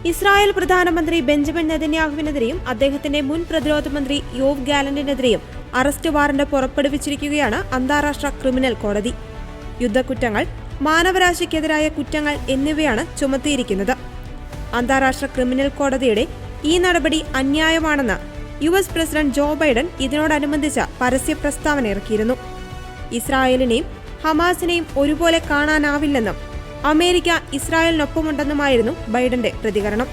Israel പ്രധാനമന്ത്രി Benjamin നെതന്യാഹുവിനെതിരെയും അദ്ദേഹത്തിന്റെ മുൻ പ്രതിരോധ മന്ത്രി യോവ് ഗാലന്റിനെതിരെയും അറസ്റ്റ് വാറന്റ് പുറപ്പെടുവിച്ചിരിക്കുകയാണ് അന്താരാഷ്ട്ര ക്രിമിനൽ കോടതി. യുദ്ധക്കുറ്റങ്ങൾ, മാനവരാശിക്കെതിരായ കുറ്റങ്ങൾ എന്നിവയാണ് ചുമത്തിയിരിക്കുന്നത്. അന്താരാഷ്ട്ര ക്രിമിനൽ കോടതിയുടെ ഈ നടപടി അന്യായമാണെന്ന് US പ്രസിഡന്റ് ജോ ബൈഡൻ ഇതിനോടനുബന്ധിച്ച പരസ്യ പ്രസ്താവന ഇറക്കിയിരുന്നു. ഇസ്രായേലിനെയും ഹമാസിനെയും ഒരുപോലെ കാണാനാവില്ലെന്നും അമേരിക്ക ഇസ്രായേലിനൊപ്പമുണ്ടെന്നുമായിരുന്നു ബൈഡന്റെ പ്രതികരണം.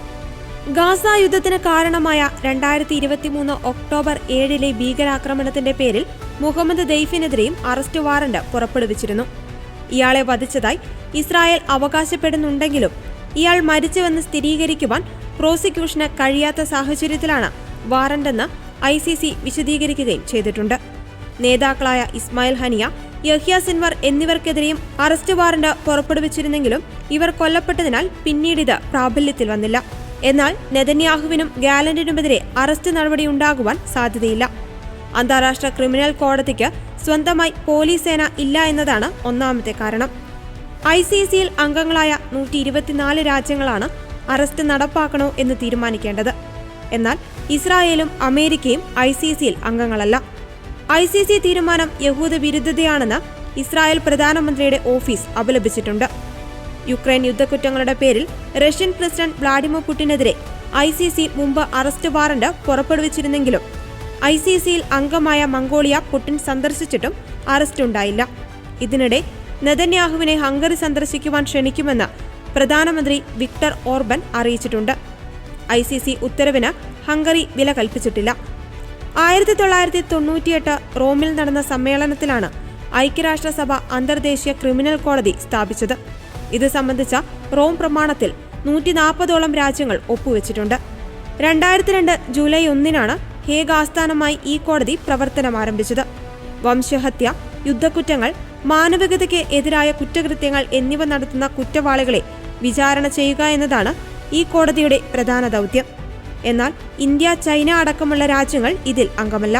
ഗാസ യുദ്ധത്തിന് കാരണമായ 2023 ഒക്ടോബർ 7 ഭീകരാക്രമണത്തിന്റെ പേരിൽ മുഹമ്മദ് ദെയ്ഫിനെതിരെയും അറസ്റ്റ് വാറന്റ് പുറപ്പെടുവിച്ചിരുന്നു. ഇയാളെ വധിച്ചതായി ഇസ്രായേൽ അവകാശപ്പെടുന്നുണ്ടെങ്കിലും ഇയാൾ മരിച്ചുവെന്ന് സ്ഥിരീകരിക്കുവാൻ പ്രോസിക്യൂഷന് കഴിയാത്ത സാഹചര്യത്തിലാണ് വാറന്റെന്ന് ICC വിശദീകരിക്കുകയും ചെയ്തിട്ടുണ്ട്. നേതാക്കളായ ഇസ്മായിൽ ഹനിയ, യഹ്യ സിൻവർ എന്നിവർക്കെതിരെയും അറസ്റ്റ് വാറന്റ് പുറപ്പെടുവിച്ചിരുന്നെങ്കിലും ഇവർ കൊല്ലപ്പെട്ടതിനാൽ പിന്നീട് ഇത് പ്രാബല്യത്തിൽ വന്നില്ല. എന്നാൽ നെതന്യാഹുവിനും ഗാലന്റിനുമെതിരെ അറസ്റ്റ് നടപടിയുണ്ടാകുവാൻ സാധ്യതയില്ല. അന്താരാഷ്ട്ര ക്രിമിനൽ കോടതിക്ക് സ്വന്തമായി പോലീസ് സേന ഇല്ല എന്നതാണ് ഒന്നാമത്തെ കാരണം. ICCയിൽ അംഗങ്ങളായ 124 രാജ്യങ്ങളാണ് അറസ്റ്റ് നടപ്പാക്കണോ എന്ന് തീരുമാനിക്കേണ്ടത്. എന്നാൽ ഇസ്രായേലും അമേരിക്കയും ICCയിൽ അംഗങ്ങളല്ല. ICC തീരുമാനം യഹൂദ വിരുദ്ധതയാണെന്ന് ഇസ്രായേൽ പ്രധാനമന്ത്രിയുടെ ഓഫീസ് അപലപിച്ചിട്ടുണ്ട്. യുക്രൈൻ യുദ്ധക്കുറ്റങ്ങളുടെ പേരിൽ റഷ്യൻ പ്രസിഡന്റ് വ്ളാഡിമിർ പുടിനെതിരെ ICC മുമ്പ് അറസ്റ്റ് വാറന്റ് പുറപ്പെടുവിച്ചിരുന്നെങ്കിലും ICCയിൽ അംഗമായ മംഗോളിയ പുടിൻ സന്ദർശിച്ചിട്ടും അറസ്റ്റ് ഉണ്ടായില്ല. ഇതിനിടെ നെതന്യാഹുവിനെ ഹംഗറി സന്ദർശിക്കുവാൻ ക്ഷണിക്കുമെന്ന് പ്രധാനമന്ത്രി വിക്ടർ ഓർബൻ അറിയിച്ചിട്ടുണ്ട്. ICC ഉത്തരവിന് ഹംഗറി വില കൽപ്പിച്ചിട്ടില്ല. 1998 റോമിൽ നടന്ന സമ്മേളനത്തിലാണ് ഐക്യരാഷ്ട്രസഭ അന്തർദേശീയ ക്രിമിനൽ കോടതി സ്ഥാപിച്ചത്. ഇത് സംബന്ധിച്ച റോം പ്രമാണത്തിൽ 140ഓളം രാജ്യങ്ങൾ ഒപ്പുവെച്ചിട്ടുണ്ട്. 2002 ജൂലൈ 1 ഹേഗ് ആസ്ഥാനമായി ഈ കോടതി പ്രവർത്തനം ആരംഭിച്ചത്. വംശഹത്യ, യുദ്ധക്കുറ്റങ്ങൾ, മാനവികതയ്ക്ക് എതിരായ കുറ്റകൃത്യങ്ങൾ എന്നിവ നടത്തുന്ന കുറ്റവാളികളെ വിചാരണ ചെയ്യുക എന്നതാണ് ഈ കോടതിയുടെ പ്രധാന ദൗത്യം. എന്നാൽ ഇന്ത്യ, ചൈന അടക്കമുള്ള രാജ്യങ്ങൾ ഇതിൽ അംഗമല്ല.